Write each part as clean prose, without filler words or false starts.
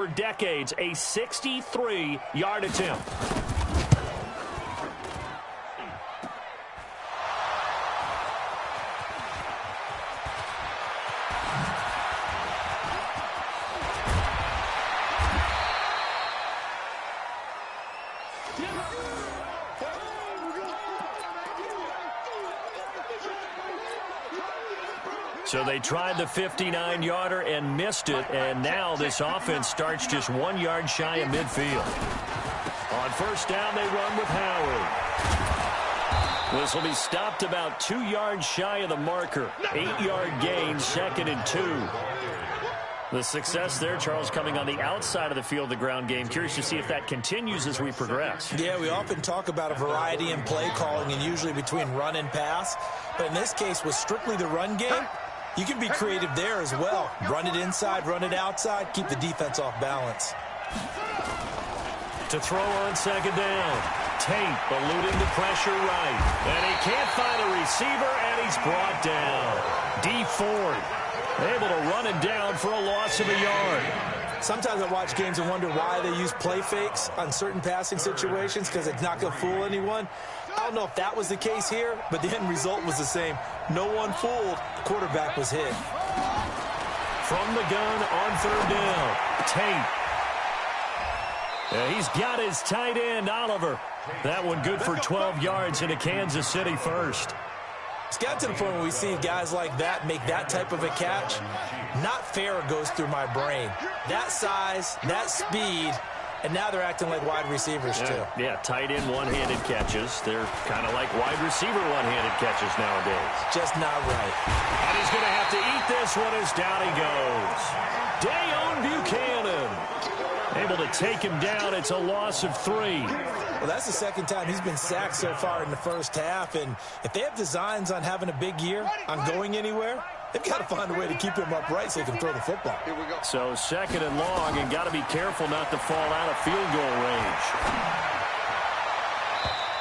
For decades, a 63-yard attempt. So they tried the 59-yarder and missed it, and now this offense starts just 1 yard shy of midfield. On first down, they run with Howard. This will be stopped about 2 yards shy of the marker. 8-yard gain, 2nd and 2. The success there, Charles, coming on the outside of the field, the ground game. Curious to see if that continues as we progress. Yeah, we often talk about a variety in play calling and usually between run and pass. But in this case, with strictly the run game, you can be creative there as well. Run it inside, run it outside, keep the defense off balance. To throw on second down. Tate eluding the pressure right. And he can't find a receiver, and he's brought down. D Ford able to run it down for a loss of a yard. Sometimes I watch games and wonder why they use play fakes on certain passing situations because it's not going to fool anyone. I don't know if that was the case here, but the end result was the same. No one fooled. The quarterback was hit. From the gun on third down, Tate. He's got his tight end, Oliver. That one good for 12 yards into Kansas City first. It's got to the point where we see guys like that make that type of a catch. Not fair goes through my brain. That size, that speed, and now they're acting like wide receivers too. Yeah, tight end one-handed catches. They're kind of like wide receiver one-handed catches nowadays. Just not right. And he's going to have to eat this one as down he goes. Dayon Buchanan able to take him down. It's a loss of 3. Well, that's the second time he's been sacked so far in the first half. And if they have designs on having a big year, on going anywhere, they've got to find a way to keep him upright so he can throw the football. Here we go. So second and long, and got to be careful not to fall out of field goal range.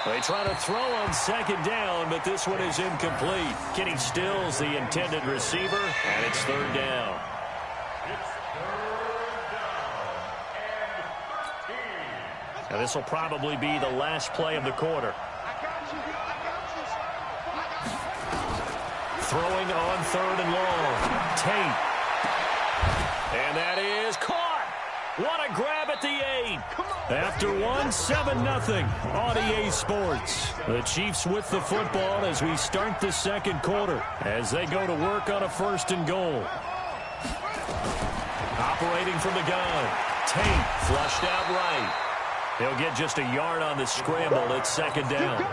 They try to throw on second down, but this one is incomplete. Kenny Stills, the intended receiver, and it's third down. Now this will probably be the last play of the quarter. Throwing on third and long. Tate. And that is caught. What a grab at the 8. After one, 7-0 on EA Sports. The Chiefs with the football as we start the second quarter as they go to work on a first and goal. Operating from the gun. Tate flushed out right. He'll get just a yard on the scramble. It's second down.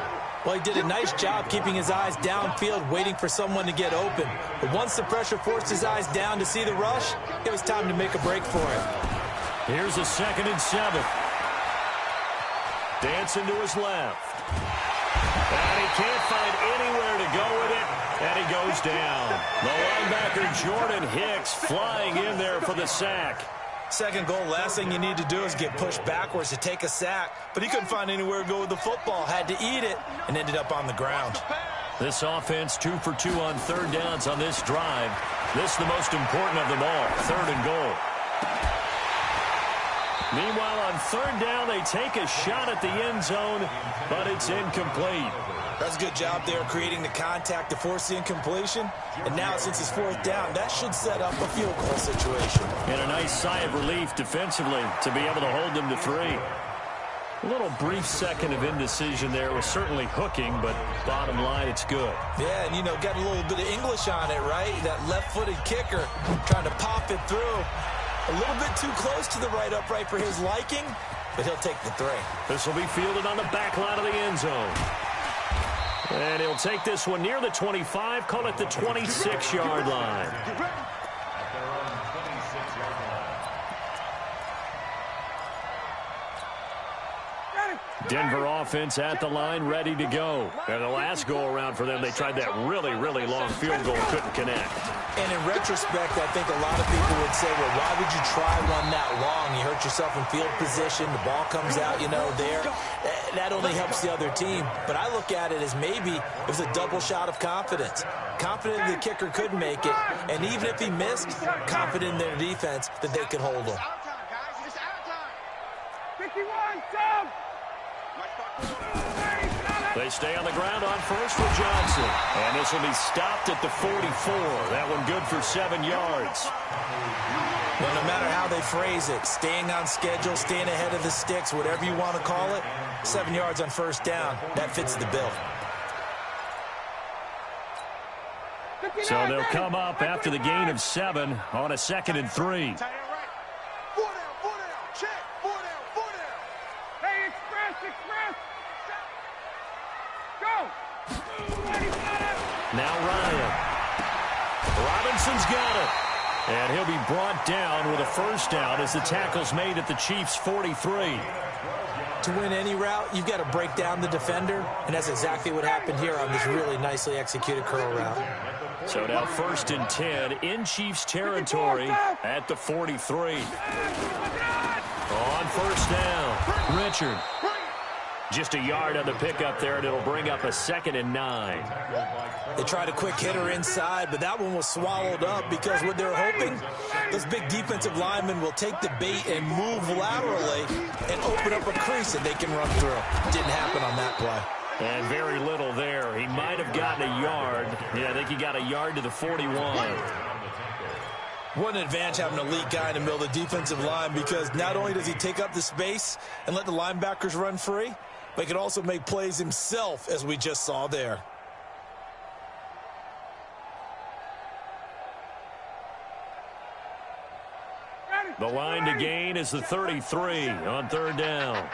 Well, he did a nice job keeping his eyes downfield, waiting for someone to get open. But once the pressure forced his eyes down to see the rush, it was time to make a break for it. Here's a 2nd and 7. Dancing to his left. And he can't find anywhere to go with it, and he goes down. The linebacker Jordan Hicks flying in there for the sack. Second goal, last thing you need to do is get pushed backwards to take a sack. But he couldn't find anywhere to go with the football, had to eat it, and ended up on the ground. This offense 2 for 2 on third downs on this drive. This is the most important of them all, third and goal. Meanwhile, on third down, they take a shot at the end zone, but it's incomplete. That's a good job there creating the contact to force the incompletion. And now, since it's fourth down, that should set up a field goal situation. And a nice sigh of relief defensively to be able to hold them to 3. A little brief second of indecision there was certainly hooking, but bottom line, it's good. Yeah, and, you know, got a little bit of English on it, right? That left-footed kicker trying to pop it through. A little bit too close to the right upright for his liking, but he'll take the 3. This will be fielded on the back line of the end zone. And he'll take this one near the 25, call it the 26-yard line. Denver offense at the line, ready to go. And the last go-around for them, they tried that really, really long field goal, couldn't connect. And in retrospect, I think a lot of people would say, well, why would you try one that long? You hurt yourself in field position. The ball comes out, you know, there. That only helps the other team. But I look at it as maybe it was a double shot of confidence. Confident the kicker could make it. And even if he missed, confident in their defense that they could hold him. They stay on the ground on first for Johnson. And this will be stopped at the 44. That one good for 7 yards. Well, no matter how they phrase it, staying on schedule, staying ahead of the sticks, whatever you want to call it, 7 yards on first down, that fits the bill. So they'll come up after the gain of 7 on a 2nd and 3. Now Ryan. Robinson's got it. And he'll be brought down with a first down as the tackle's made at the Chiefs' 43. To win any route, you've got to break down the defender, and that's exactly what happened here on this really nicely executed curl route. So now 1st and 10 in Chiefs territory at the 43. On first down, Richard. Just a yard on the pickup there, and it'll bring up a 2nd and 9. They tried a quick hitter inside, but that one was swallowed up because what they're hoping, those big defensive linemen will take the bait and move laterally and open up a crease that they can run through. Didn't happen on that play. And very little there. He might have gotten a yard. Yeah, I think he got a yard to the 41. What an advantage having an elite guy in the middle of the defensive line, because not only does he take up the space and let the linebackers run free, but he can also make plays himself, as we just saw there. The line to gain is the 33 on 3rd down.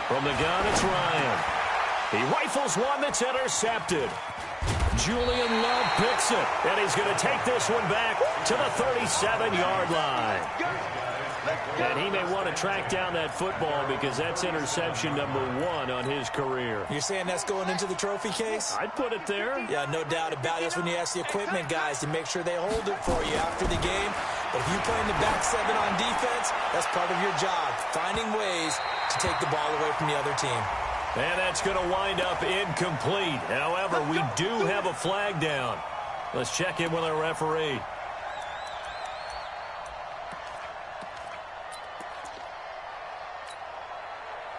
From the gun, it's Ryan. He rifles one that's intercepted. Julian Love picks it, and he's going to take this one back to the 37-yard line. And he may want to track down that football because that's interception number 1 on his career. You're saying that's going into the trophy case? I'd put it there. Yeah, no doubt about it. That's when you ask the equipment guys to make sure they hold it for you after the game. But if you play in the back 7 on defense, that's part of your job, finding ways to take the ball away from the other team. And that's going to wind up incomplete. However, we do have a flag down. Let's check in with our referee.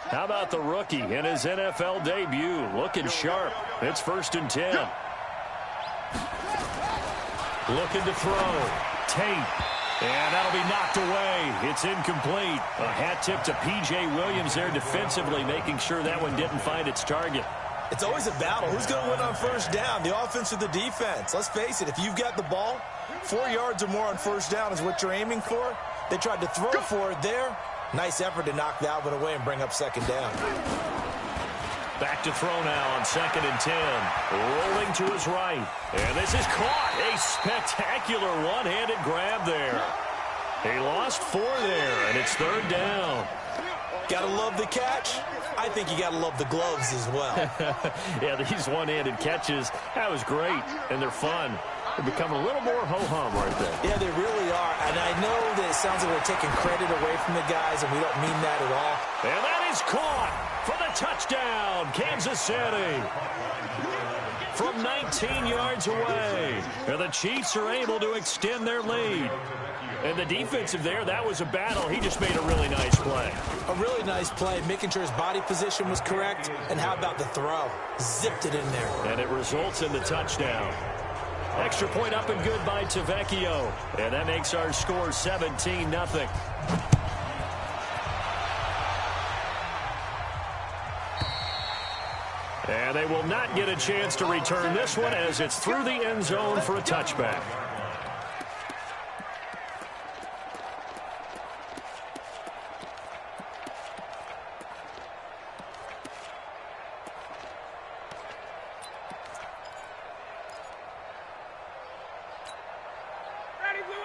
How about the rookie in his NFL debut? Looking sharp. It's 1st and 10. Looking to throw. Tate. And that'll be knocked away. It's incomplete. A hat tip to P.J. Williams there defensively, making sure that one didn't find its target. It's always a battle. Who's going to win on first down, the offense or the defense? Let's face it, if you've got the ball, 4 yards or more on first down is what you're aiming for. They tried to throw for it there. Nice effort to knock that one away and bring up 2nd down. Back to throw now on 2nd and 10. Rolling to his right. And this is caught. A spectacular one-handed grab there. He lost 4 there, and it's 3rd down. Gotta love the catch. I think you gotta love the gloves as well. Yeah, these one-handed catches, that was great, and they're fun. They're becoming a little more ho-hum, aren't they? Yeah, they really are. And I know that it sounds like we're taking credit away from the guys, and we don't mean that at all. And that is caught for the touchdown, Kansas City. From 19 yards away, and the Chiefs are able to extend their lead. And the defensive there, that was a battle. He just made a really nice play. A really nice play, making sure his body position was correct. And how about the throw? Zipped it in there. And it results in the touchdown. Extra point up and good by Tavecchio. And that makes our score 17-0. And they will not get a chance to return this one as it's through the end zone for a touchback.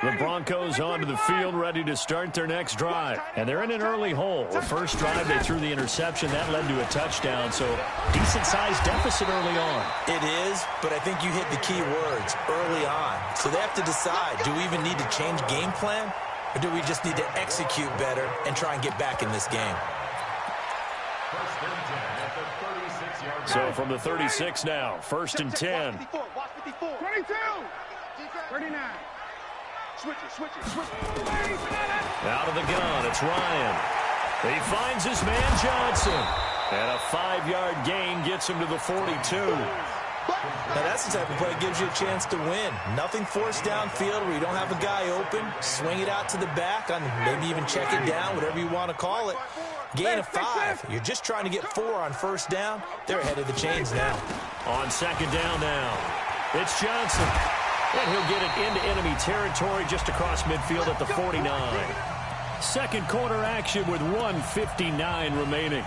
The Broncos onto the field, ready to start their next drive. And they're in an early hole. The first drive, they threw the interception. That led to a touchdown, so decent-sized deficit early on. It is, but I think you hit the key words, early on. So they have to decide, do we even need to change game plan, or do we just need to execute better and try and get back in this game? So from the 36 now, 1st and 10. 22, 39. Out of the gun, it's Ryan. He finds his man Johnson. And a 5-yard gain gets him to the 42. Now that's the type of play that gives you a chance to win. Nothing forced downfield where you don't have a guy open. Swing it out to the back, on maybe even check it down, whatever you want to call it. Gain of 5. You're just trying to get 4 on first down. They're ahead of the chains now. On second down now, it's Johnson. And he'll get it into enemy territory just across midfield at the 49. Second quarter action with 1:59 remaining.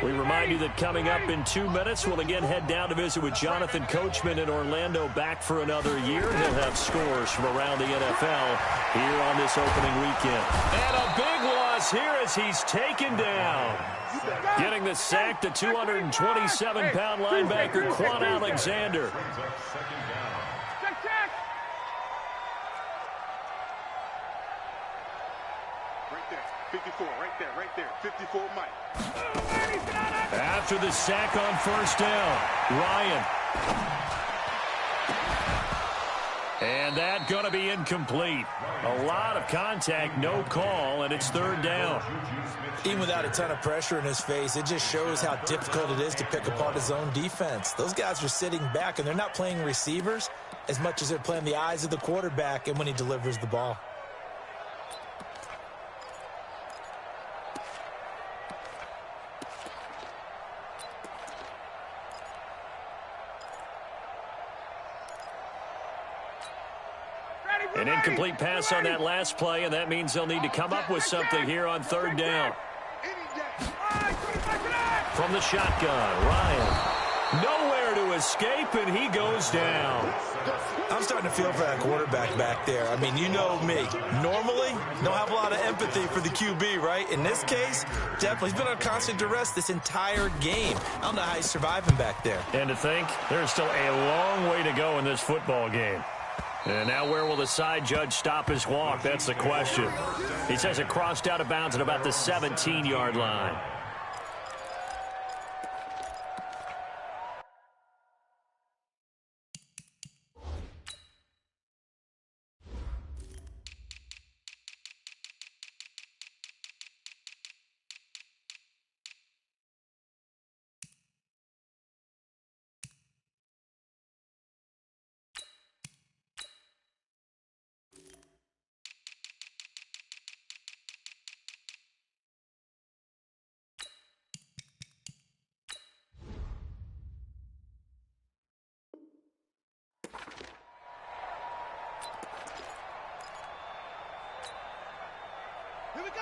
We remind you that coming up in 2 minutes, we'll again head down to visit with Jonathan Coachman in Orlando, back for another year. He'll have scores from around the NFL here on this opening weekend. And a big loss here as he's taken down. Getting the sack, the 227-pound linebacker, Quan Alexander. Right there, 54 Mike. After the sack on first down, Ryan. And that going to be incomplete. A lot of contact, no call, and it's third down. Even without a ton of pressure in his face, it just shows how difficult it is to pick apart his own defense. Those guys are sitting back, and they're not playing receivers as much as they're playing the eyes of the quarterback and when he delivers the ball. An incomplete pass on that last play, and that means they'll need to come up with something here on third down. From the shotgun, Ryan. Nowhere to escape, and he goes down. I'm starting to feel for that quarterback back there. I mean, you know me. Normally, don't have a lot of empathy for the QB, right? In this case, definitely. He's been on constant duress this entire game. I don't know how he's surviving back there. And to think, there's still a long way to go in this football game. And now where will the side judge stop his walk? That's the question. He says it crossed out of bounds at about the 17-yard line.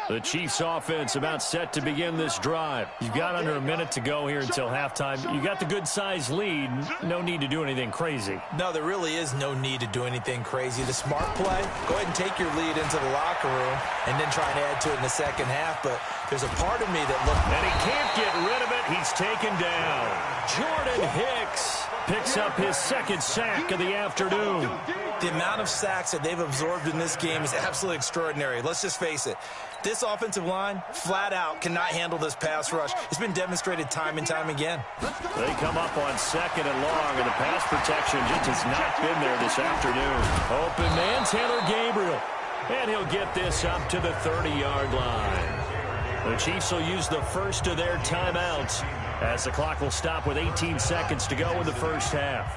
The Chiefs offense about set to begin this drive. You've got under a minute to go here until halftime. You got the good-sized lead. No need to do anything crazy. No, there really is no need to do anything crazy. The smart play, go ahead and take your lead into the locker room and then try and add to it in the second half. But there's a part of me that looked... And he can't get rid of it. He's taken down. Jordan Hicks picks up his second sack of the afternoon. The amount of sacks that they've absorbed in this game is absolutely extraordinary. Let's just face it. This offensive line, flat out, cannot handle this pass rush. It's been demonstrated time and time again. They come up on second and long, and the pass protection just has not been there this afternoon. Open man, Taylor Gabriel. And he'll get this up to the 30-yard line. The Chiefs will use the first of their timeouts as the clock will stop with 18 seconds to go in the first half.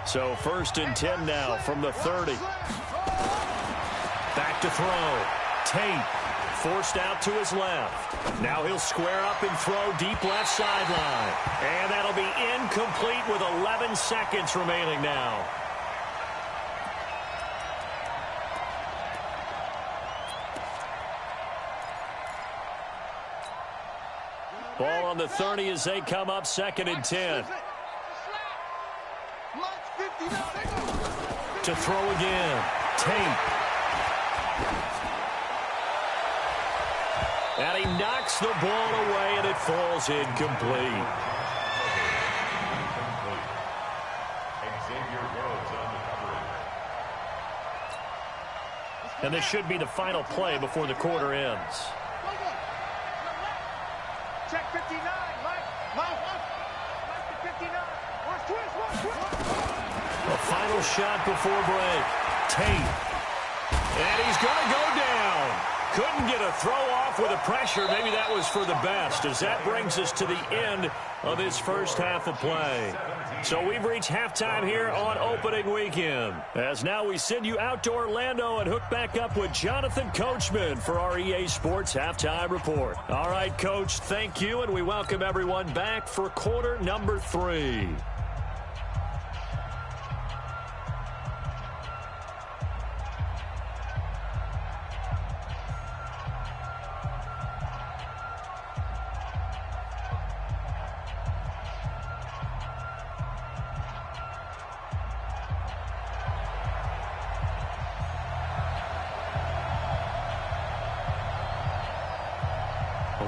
So 1st and 10 now from the 30. Back to throw. Tate. Forced out to his left. Now he'll square up and throw deep left sideline. And that'll be incomplete with 11 seconds remaining now. Ball on the 30 as they come up 2nd and 10. To throw again. Tate. And he knocks the ball away, and it falls incomplete. And this should be the final play before the quarter ends. Check 59, Mike. Mike, 59. A final shot before break. Tate. And he's going to go down. Couldn't get a throw off with the pressure. Maybe that was for the best, as that brings us to the end of this first half of play. So we've reached halftime here on opening weekend. As now we send you out to Orlando and hook back up with Jonathan Coachman for our EA Sports Halftime Report. All right, Coach, thank you, and we welcome everyone back for quarter number 3.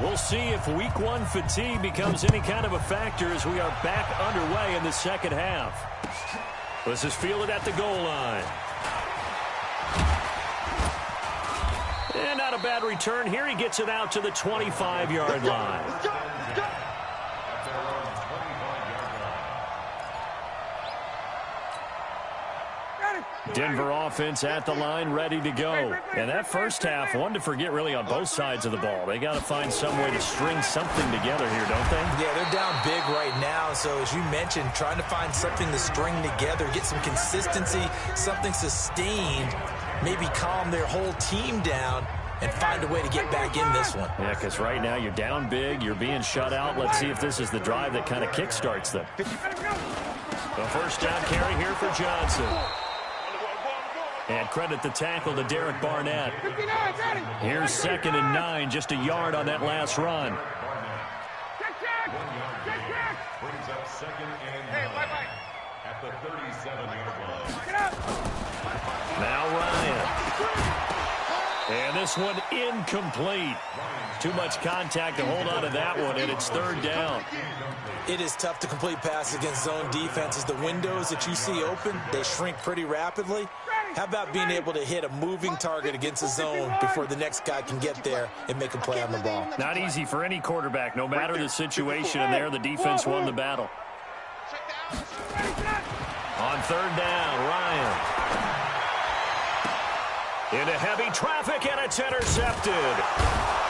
We'll see if week 1 fatigue becomes any kind of a factor as we are back underway in the second half. This is fielded at the goal line. And not a bad return here. He gets it out to the 25-yard line. Denver offense at the line, ready to go. And that first half, one to forget really on both sides of the ball. They got to find some way to string something together here, don't they? Yeah, they're down big right now. So as you mentioned, trying to find something to string together, get some consistency, something sustained, maybe calm their whole team down and find a way to get back in this one. Yeah, because right now you're down big, you're being shut out. Let's see if this is the drive that kind of kickstarts them. The first down carry here for Johnson. And credit the tackle to Derek Barnett. Here's 2nd and 9, just a yard on that last run. Brings up 2nd and 9 at the 37-yard line. Now Ryan. And this one incomplete. Too much contact to hold on to that one, and it's 3rd down. It is tough to complete passes against zone defenses. The windows that you see open, they shrink pretty rapidly. How about being able to hit a moving target against a zone before the next guy can get there and make a play on the ball? Not easy for any quarterback, no matter the situation, and there the defense won the battle. On 3rd down, Ryan. Into heavy traffic, and it's intercepted.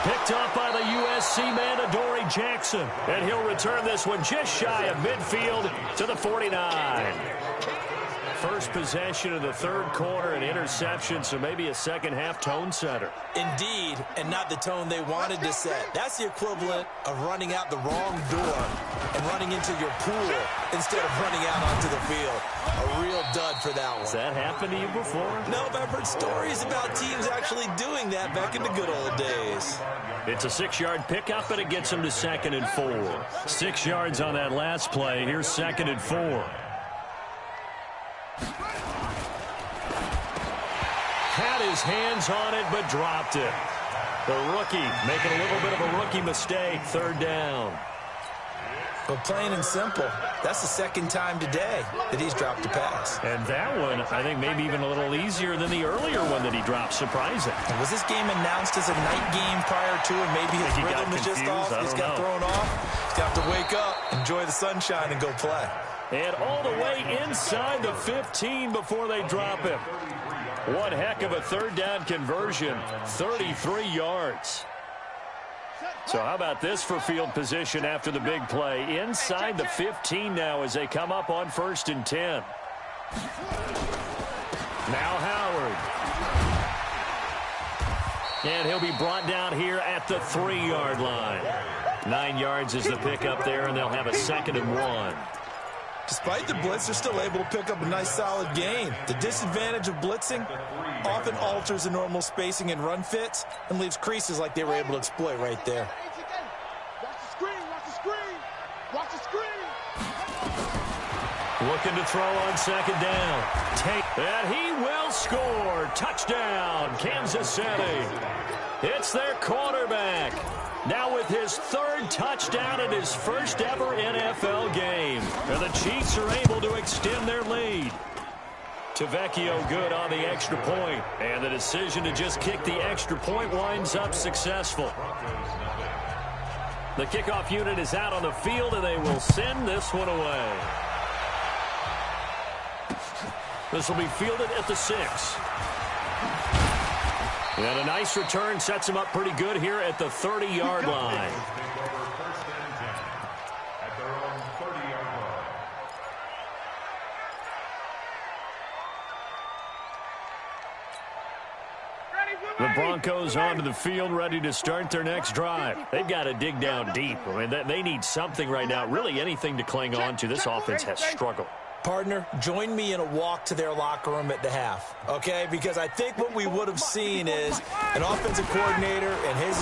Picked up by the USC man, Adoree Jackson. And he'll return this one just shy of midfield to the 49. First possession of the 3rd quarter, an interception, so maybe a second-half tone setter. Indeed, and not the tone they wanted to set. That's the equivalent of running out the wrong door and running into your pool instead of running out onto the field. A real dud for that one. Has that happened to you before? No, but I've heard stories about teams actually doing that back in the good old days. It's a 6-yard pickup, and it gets them to 2nd and 4. 6 yards on that last play. Here's 2nd and 4. Had his hands on it, but dropped it. The rookie making a little bit of a rookie mistake. 3rd down. But plain and simple, that's the 2nd time today that he's dropped a pass. And that one, I think, maybe even a little easier than the earlier one that he dropped. Surprising. And was this game announced as a night game prior to it? Maybe his rhythm is just off. He's got thrown off. He's got to wake up, enjoy the sunshine, and go play. And all the way inside the 15 before they drop him. One heck of a 3rd down conversion. 33 yards. So how about this for field position after the big play? Inside the 15 now as they come up on 1st and 10. Now Howard. And he'll be brought down here at the 3-yard line. 9 yards is the pickup there, and they'll have a 2nd and 1. Despite the blitz, they're still able to pick up a nice solid gain. The disadvantage of blitzing often alters the normal spacing and run fits and leaves creases like they were able to exploit right there. Watch the screen, watch the screen, watch the screen. Looking to throw on 2nd down. Tate, and he will score. Touchdown, Kansas City. It's their quarterback. Now with his 3rd touchdown in his first ever NFL game. And the Chiefs are able to extend their lead. Tavecchio good on the extra point, and the decision to just kick the extra point winds up successful. The kickoff unit is out on the field, and they will send this one away. This will be fielded at the 6. And a nice return sets him up pretty good here at the 30-yard line. The Broncos onto the field, ready to start their next drive. They've got to dig down deep. I mean, they need something right now, really anything to cling on to. This offense has struggled. Partner, join me in a walk to their locker room at the half, okay? Because I think what we would have seen is an offensive coordinator and his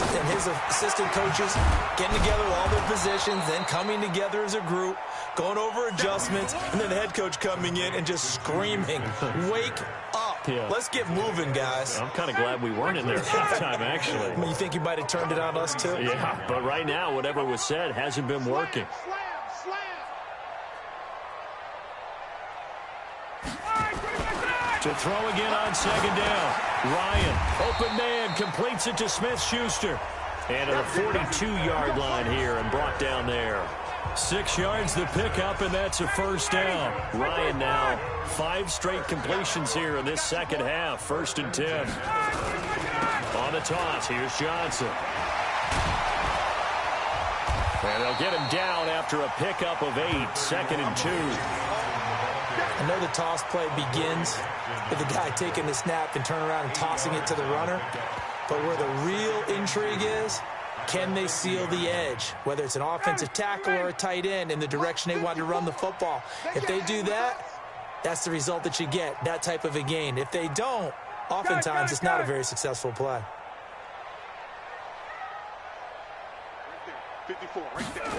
assistant coaches getting together all their positions, then coming together as a group, going over adjustments, and then the head coach coming in and just screaming, "Wake up. Yeah. Let's get moving, guys." I'm kind of glad we weren't in there at halftime, actually. I mean, you think you might have turned it on us, too? Yeah, but right now, whatever was said hasn't been working. To throw again on second down. Ryan, open man, completes it to Smith-Schuster. And at the 42-yard line here and brought down there. 6 yards the pickup, and that's a first down. Ryan now 5 straight completions here in this second half. 1st and 10. On the toss, here's Johnson. And they'll get him down after a pickup of 8. 2nd and 2. I know the toss play begins with the guy taking the snap and turning around and tossing it to the runner. But where the real intrigue is, can they seal the edge? Whether it's an offensive tackle or a tight end in the direction they want to run the football. If they do that, that's the result that you get, that type of a gain. If they don't, oftentimes it's not a very successful play. 54, right there.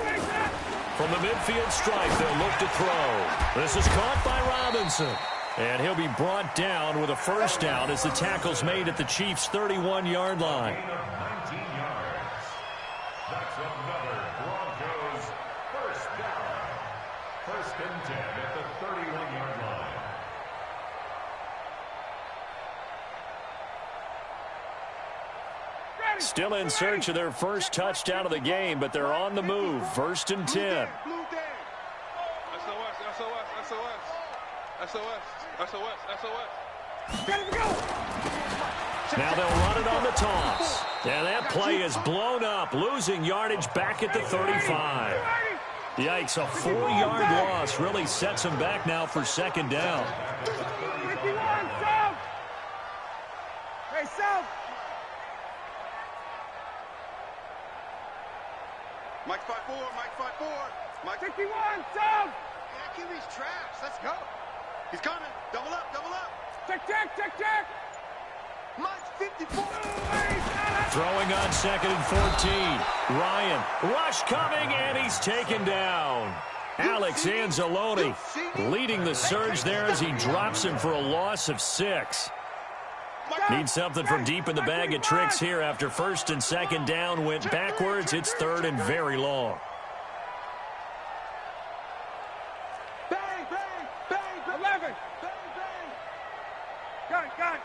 From the midfield stripe, they'll look to throw. This is caught by Robinson. And he'll be brought down with a first down as the tackle's made at the Chiefs' 31-yard line. 19 yards. That's another Broncos first down. 1st and 10 at the 31-yard line. Still in search of their first touchdown of the game, but they're on the move. 1st and 10. Now they'll run it on the toss. And that play is blown up, losing yardage back at the 35. Yikes, a 4-yard loss really sets them back now for 2nd down. Hey, South. Mike 5-4, Mike 5-4. Mike 51, South. Yeah, QB's trash. Let's go. He's coming. Double up, double up. Check, check, check, check. Mike 54. Throwing on 2nd and 14. Ryan, rush coming, and he's taken down. Alex Anzalone leading the surge there as he drops him for a loss of 6. Needs something from deep in the bag of tricks here after 1st and 2nd down went backwards. It's 3rd and very long. Bang, bang, bang, 11. Bang, bang. Got it, got it.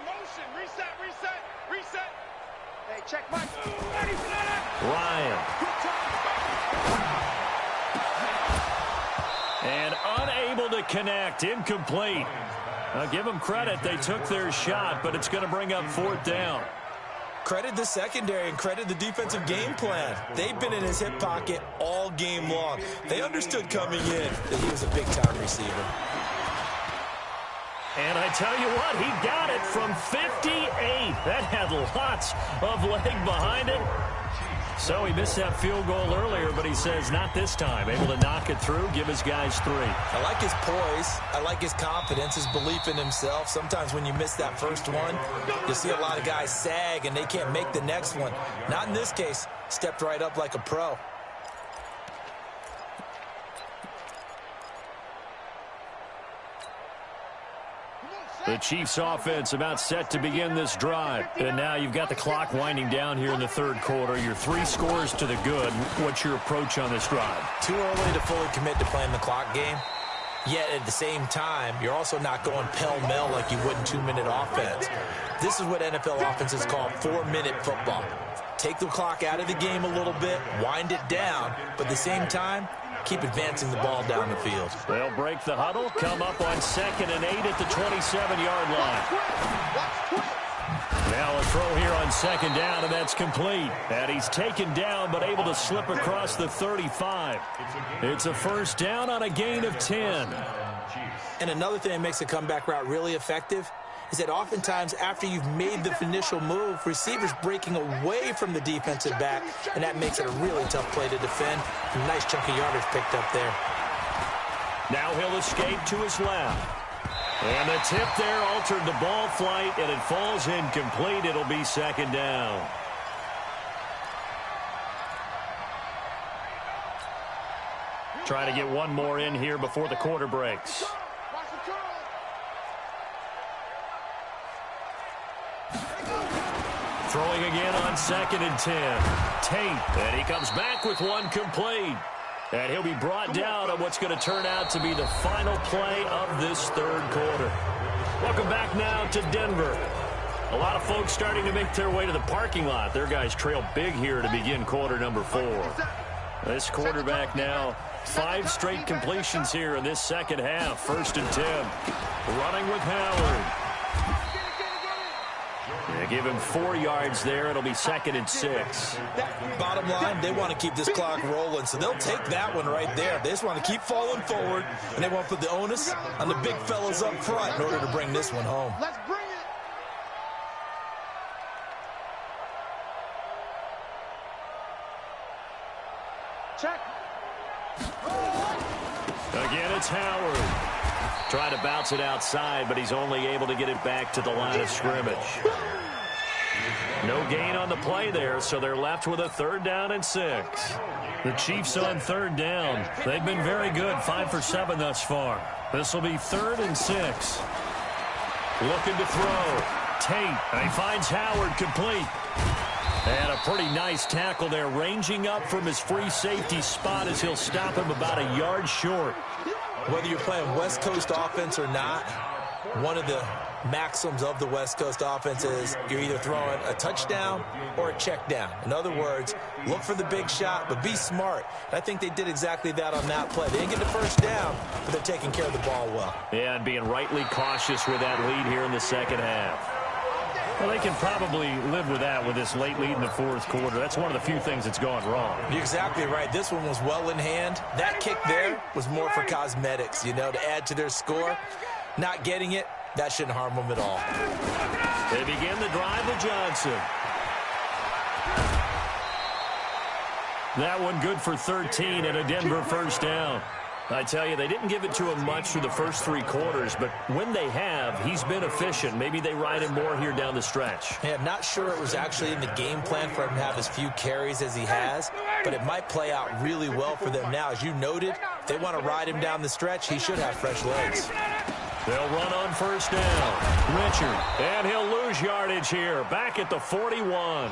Motion, reset, reset, reset. Hey, check Mike. Ryan. And unable to connect, incomplete. Give them credit. They took their shot, but it's going to bring up 4th down. Credit the secondary and credit the defensive game plan. They've been in his hip pocket all game long. They understood coming in that he was a big-time receiver. And I tell you what, he got it from 58. That had lots of leg behind it. So he missed that field goal earlier, but he says not this time. Able to knock it through, give his guys 3. I like his poise. I like his confidence, his belief in himself. Sometimes when you miss that first one, you see a lot of guys sag and they can't make the next one. Not in this case. Stepped right up like a pro. The Chiefs offense about set to begin this drive. And now you've got the clock winding down here in the 3rd quarter. Your 3 scores to the good. What's your approach on this drive? Too early to fully commit to playing the clock game. Yet at the same time, you're also not going pell-mell like you would in 2-minute offense. This is what NFL offenses call 4-minute football. Take the clock out of the game a little bit, wind it down, but at the same time, keep advancing the ball down the field. They'll break the huddle, come up on 2nd and 8 at the 27-yard line. Now a throw here on 2nd down, and that's complete. And he's taken down, but able to slip across the 35. It's a 1st down on a gain of 10. And another thing that makes the comeback route really effective is that oftentimes after you've made the initial move, receivers breaking away from the defensive back, and that makes it a really tough play to defend. A nice chunk of yardage picked up there. Now he'll escape to his left. And the tip there altered the ball flight, and it falls incomplete. It'll be 2nd down. Trying to get one more in here before the quarter breaks. Throwing again on 2nd and 10. Tate, and he comes back with one complete. And he'll be brought down on what's going to turn out to be the final play of this 3rd quarter. Welcome back now to Denver. A lot of folks starting to make their way to the parking lot. Their guys trail big here to begin quarter number 4. This quarterback now, 5 straight completions here in this 2nd half. 1st and 10. Running with Howard. They give him 4 yards there. It'll be 2nd and 6. Bottom line, they want to keep this clock rolling, so they'll take that one right there. They just want to keep falling forward, and they want to put the onus on the big fellas up front in order to bring this one home. Let's bring it. Check. Again, it's Howard. Trying to bounce it outside, but he's only able to get it back to the line of scrimmage. No gain on the play there, so they're left with a 3rd down and 6. The Chiefs on 3rd down. They've been very good, 5 for 7 thus far. This will be 3rd and 6. Looking to throw. Tate, and he finds Howard complete. And a pretty nice tackle there, ranging up from his free safety spot as he'll stop him about a yard short. Whether you're playing West Coast offense or not, one of the maxims of the West Coast offense is you're either throwing a touchdown or a check down. In other words, look for the big shot, but be smart. And I think they did exactly that on that play. They didn't get the 1st down, but they're taking care of the ball well. Yeah, and being rightly cautious with that lead here in the 2nd half. Well, they can probably live with that with this late lead in the 4th quarter. That's one of the few things that's gone wrong. You're exactly right. This one was well in hand. That kick there was more for cosmetics, you know, to add to their score. Not getting it, that shouldn't harm them at all. They begin the drive with Johnson. That one good for 13 and a Denver 1st down. I tell you, they didn't give it to him much through the first 3 quarters, but when they have, he's been efficient. Maybe they ride him more here down the stretch. Yeah, I'm not sure it was actually in the game plan for him to have as few carries as he has, but it might play out really well for them now. As you noted, if they want to ride him down the stretch, he should have fresh legs. They'll run on 1st down. Richard, and he'll lose yardage here. Back at the 41.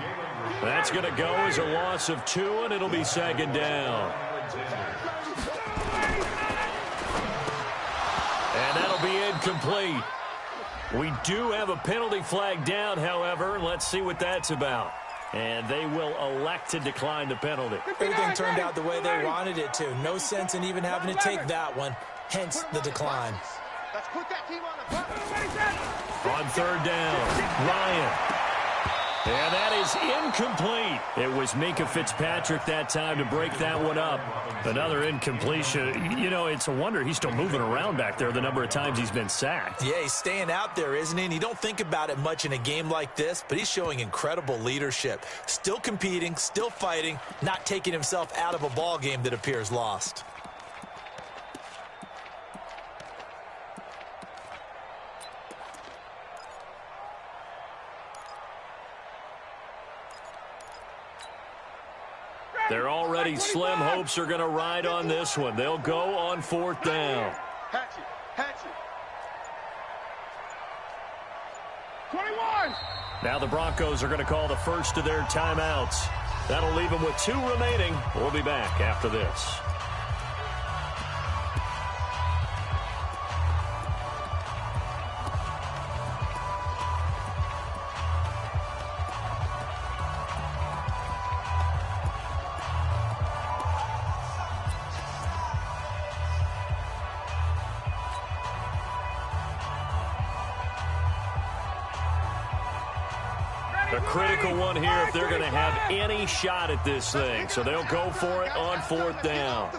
That's going to go as a loss of 2, and it'll be 2nd down. And that'll be incomplete. We do have a penalty flag down, however. Let's see what that's about. And they will elect to decline the penalty. Everything turned out the way they wanted it to. No sense in even having to take that one, hence the decline. Let's put that team on the front. On 3rd down, Ryan. And that is incomplete. It was Minkah Fitzpatrick that time to break that one up. Another incompletion. You know, it's a wonder he's still moving around back there the number of times he's been sacked. Yeah, he's staying out there, isn't he? And you don't think about it much in a game like this, but he's showing incredible leadership. Still competing, still fighting, not taking himself out of a ball game that appears lost. They're already slim hopes are going to ride on this one. They'll go on 4th down. Hatchet, hatchet. 21. Now the Broncos are going to call the first of their timeouts. That'll leave them with 2 remaining. We'll be back after this. A critical one here if they're going to have any shot at this thing. So they'll go for it on 4th down.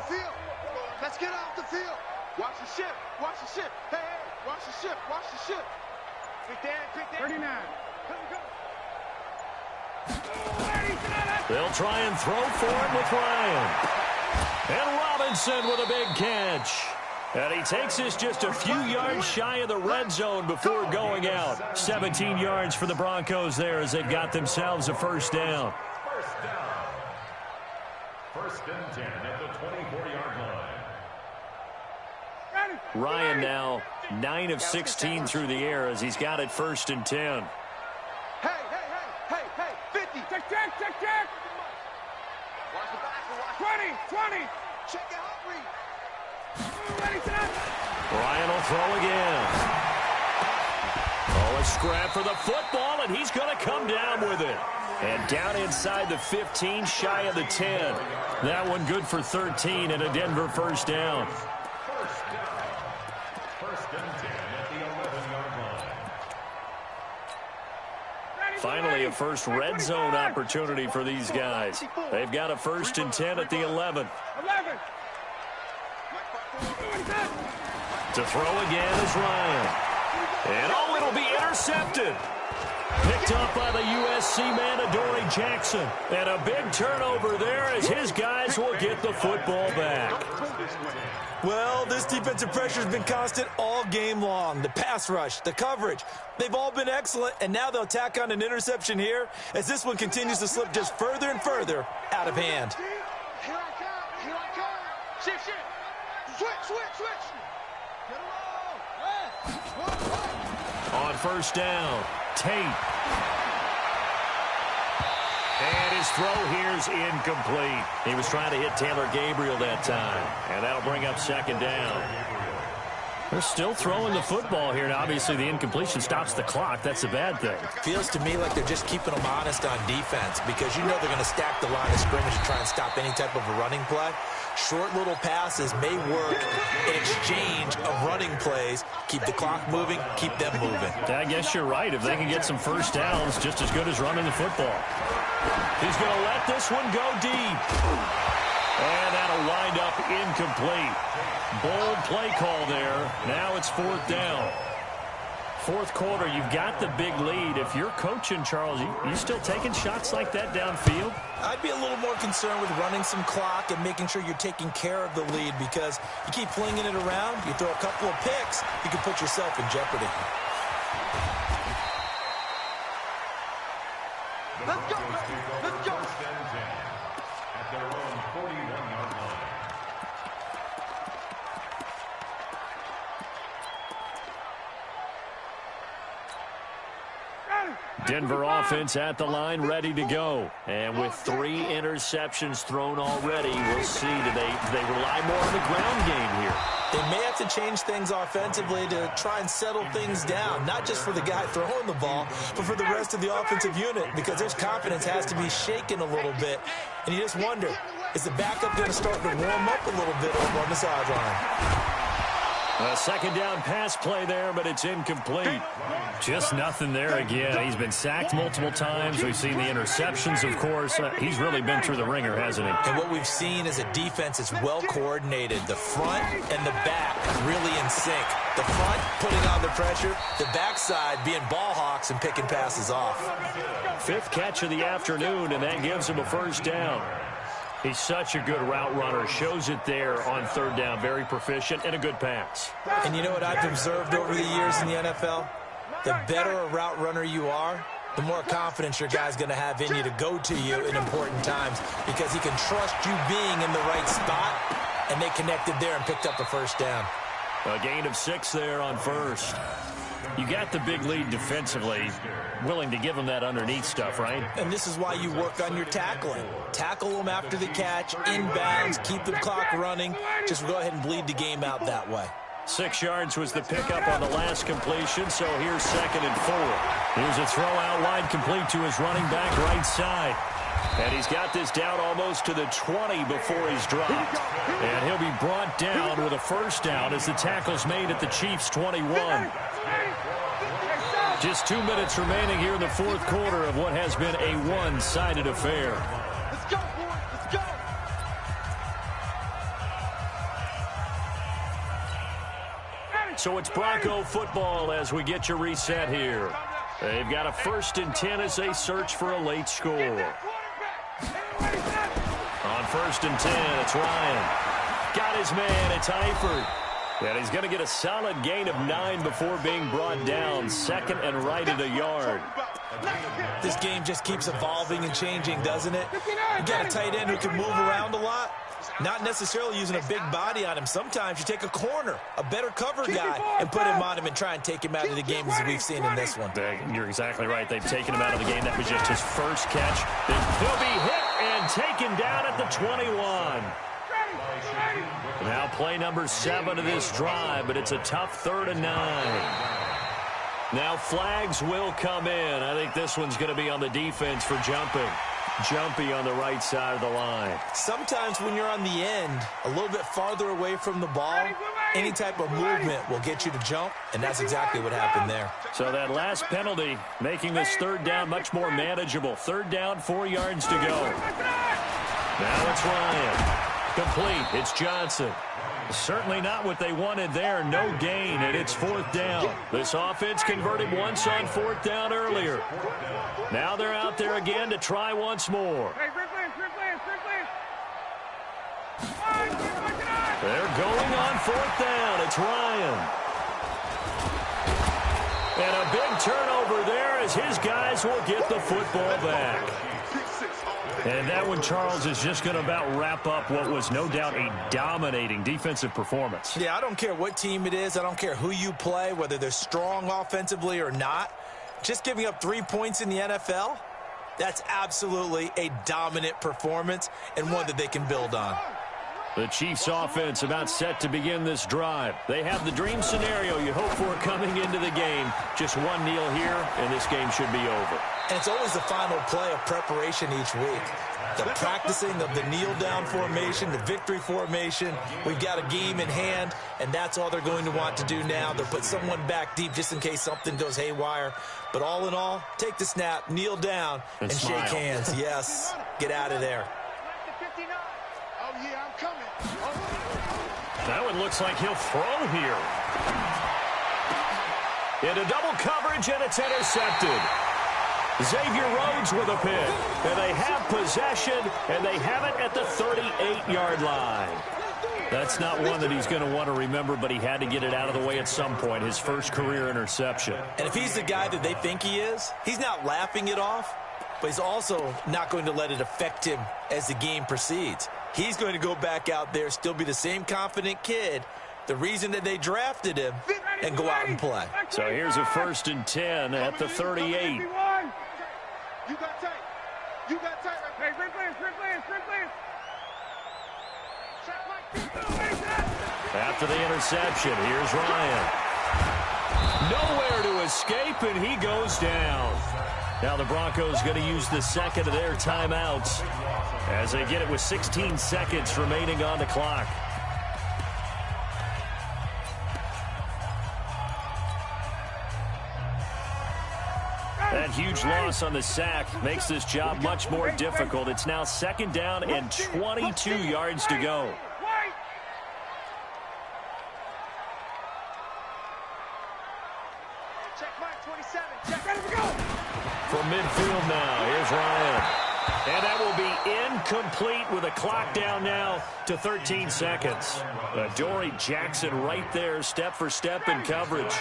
Let's get off the field. Watch the ship. Watch the ship. Hey, watch the ship. Watch the ship. Quick Dan. 39. They'll try and throw for it with Ryan. And Robinson with a big catch. And he takes us just a few yards shy of the red zone before going out. 17 yards for the Broncos there as they've got themselves a 1st down. First down. 1st and 10 at the 24-yard line. Ryan now 9 of 16 through the air as he's got it 1st and 10. Hey, 50. Check. Watch the back. 20. Check it out, Reed. Ryan will throw again. Oh, a scrap for the football, and he's going to come down with it. And down inside the 15, shy of the 10. That one good for 13 and a Denver 1st down. 1st and 10 at the 11-yard line. Finally, a first red zone opportunity for these guys. They've got a 1st and 10 at the 11. To throw again is Ryan. And oh, it'll be intercepted. Picked up by the USC man, Adoree Jackson. And a big turnover there as his guys will get the football back. Well, this defensive pressure has been constant all game long. The pass rush, the coverage, they've all been excellent, and now they'll tack on an interception here as this one continues to slip just further and further out of hand. Here I come. Shift. Switch. Get On 1st down, Tate. And his throw here's incomplete. He was trying to hit Taylor Gabriel that time. And that'll bring up 2nd down. They're still throwing the football here. Now, obviously, the incompletion stops the clock. That's a bad thing. Feels to me like they're just keeping them honest on defense because you know they're going to stack the line of scrimmage to try and stop any type of a running play. Short little passes may work in exchange of running plays. Keep the clock moving, keep them moving. I guess you're right. If they can get some 1st downs, just as good as running the football. He's going to let this one go deep. And that'll wind up incomplete. Bold play call there. Now it's 4th down. 4th quarter, you've got the big lead. If you're coaching, Charles, you still taking shots like that downfield? I'd be a little more concerned with running some clock and making sure you're taking care of the lead because you keep flinging it around, you throw a couple of picks, you can put yourself in jeopardy. Let's go. First and 10 at their own 41-yard line. Denver offense at the line, ready to go. And with 3 interceptions thrown already, we'll see. Do they rely more on the ground game here? They may have to change things offensively to try and settle things down, not just for the guy throwing the ball, but for the rest of the offensive unit, because their confidence has to be shaken a little bit. And you just wonder, is the backup going to start to warm up a little bit over on the sideline? A 2nd down pass play there, but it's incomplete. Just nothing there again. He's been sacked multiple times. We've seen the interceptions, of course. He's really been through the ringer, hasn't he? And what we've seen is a defense that's well coordinated. The front and the back really in sync. The front putting on the pressure, the backside being ball hawks and picking passes off. 5th catch of the afternoon, and that gives him a 1st down. He's such a good route runner. Shows it there on 3rd down. Very proficient and a good pass. And you know what I've observed over the years in the NFL? The better a route runner you are, the more confidence your guy's going to have in you to go to you in important times because he can trust you being in the right spot, and they connected there and picked up a 1st down. A gain of 6 there on 1st. You got the big lead defensively. Willing to give them that underneath stuff, right? And this is why you work on your tackling. Tackle them after the catch, inbounds, keep the clock running. Just go ahead and bleed the game out that way. 6 yards was the pickup on the last completion, so here's 2nd and 4. Here's a throw out wide complete to his running back right side. And he's got this down almost to the 20 before he's dropped. And he'll be brought down with a 1st down as the tackle's made at the Chiefs' 21. Just 2 minutes remaining here in the fourth quarter of what has been a one-sided affair. Let's go, boys. Let's go. So it's Bronco football as we get you reset here. They've got a 1st and 10 as they search for a late score. On 1st and 10, it's Ryan. Got his man, it's Eifert. And he's going to get a solid gain of 9 before being brought down. 2nd and right at a yard. This game just keeps evolving and changing, doesn't it? You got a tight end who can move around a lot. Not necessarily using a big body on him. Sometimes you take a corner, a better cover guy, and put him on him and try and take him out of the game as we've seen in this one. You're exactly right. They've taken him out of the game. That was just his first catch. He'll be hit and taken down at the 21. Now play number 7 of this drive, but it's a tough 3rd and 9. Now flags will come in. I think this one's going to be on the defense for jumping. Jumpy on the right side of the line. Sometimes when you're on the end, a little bit farther away from the ball, any type of movement will get you to jump, and that's exactly what happened there. So that last penalty making this 3rd down much more manageable. 3rd down, 4 yards to go. Now it's Ryan. Complete. It's Johnson. Certainly not what they wanted there. No gain, and it's 4th down. This offense converted once on 4th down earlier. Now they're out there again to try once more. They're going on 4th down. It's Ryan. And a big turnover there as his guys will get the football back. And that one, Charles, is just going to about wrap up what was no doubt a dominating defensive performance. Yeah, I don't care what team it is. I don't care who you play, whether they're strong offensively or not. Just giving up 3 points in the NFL, that's absolutely a dominant performance and one that they can build on. The Chiefs offense about set to begin this drive. They have the dream scenario you hope for coming into the game. Just one kneel here, and this game should be over. And it's always the final play of preparation each week. The practicing of the kneel-down formation, the victory formation. We've got a game in hand, and that's all they're going to want to do now. They'll put someone back deep just in case something goes haywire. But all in all, take the snap, kneel down, and shake hands. Yes, get out of there. That one looks like he'll throw here. Into double coverage, and it's intercepted. Xavier Rhodes with a pick. And they have possession, and they have it at the 38-yard line. That's not one that he's going to want to remember, but he had to get it out of the way at some point, his first career interception. And if he's the guy that they think he is, he's not laughing it off, but he's also not going to let it affect him as the game proceeds. He's going to go back out there, still be the same confident kid, the reason that they drafted him, and go out and play. So here's a 1st and 10 at the 38. You got tight. You got tight. Hey, great players. After the interception, here's Ryan. Nowhere to escape, and he goes down. Now the Broncos going to use the 2nd of their timeouts as they get it with 16 seconds remaining on the clock. That huge loss on the sack makes this job much more difficult. It's now 2nd down and 22 yards to go. From midfield now, here's Ryan. And that will be incomplete with a clock down now to 13 seconds. Dory Jackson right there, step for step in coverage.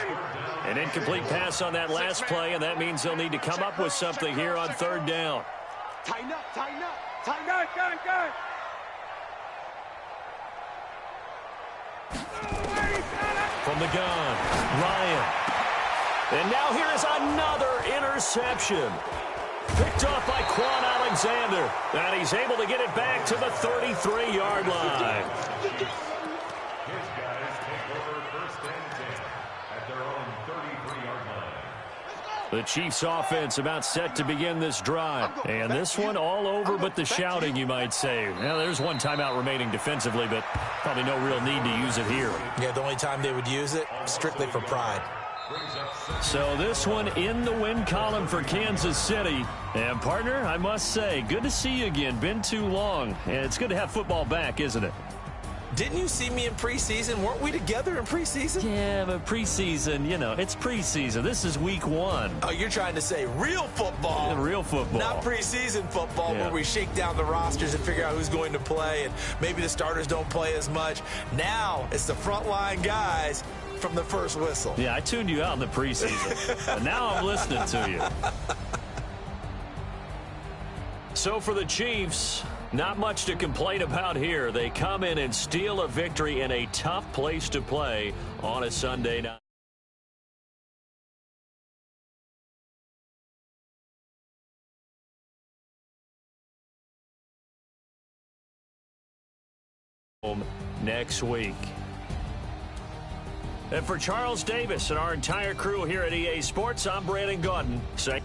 An incomplete pass on that last play, and that means they'll need to come up with something here on 3rd down. Tighten up. Gun. From the gun, Ryan. And now here is another interception. Picked off by Quan Alexander. And he's able to get it back to the 33-yard line. His guys take over 1st and 10 at their own 33-yard line. The Chiefs offense about set to begin this drive. And this one all over but the shouting, you might say. Now, there's one timeout remaining defensively, but probably no real need to use it here. Yeah, the only time they would use it, strictly for pride. Brings up So this one in the win column for Kansas City. And, partner, I must say, good to see you again. Been too long. And it's good to have football back, isn't it? Didn't you see me in preseason? Weren't we together in preseason? Yeah, but preseason, you know, it's preseason. This is week 1. Oh, you're trying to say real football. Yeah, real football. Not preseason football where we shake down the rosters and figure out who's going to play, and maybe the starters don't play as much. Now it's the frontline guys from the first whistle. Yeah, I tuned you out in the preseason. But now I'm listening to you. So for the Chiefs, not much to complain about here. They come in and steal a victory in a tough place to play on a Sunday night. Next week. And for Charles Davis and our entire crew here at EA Sports, I'm Brandon Gaudin saying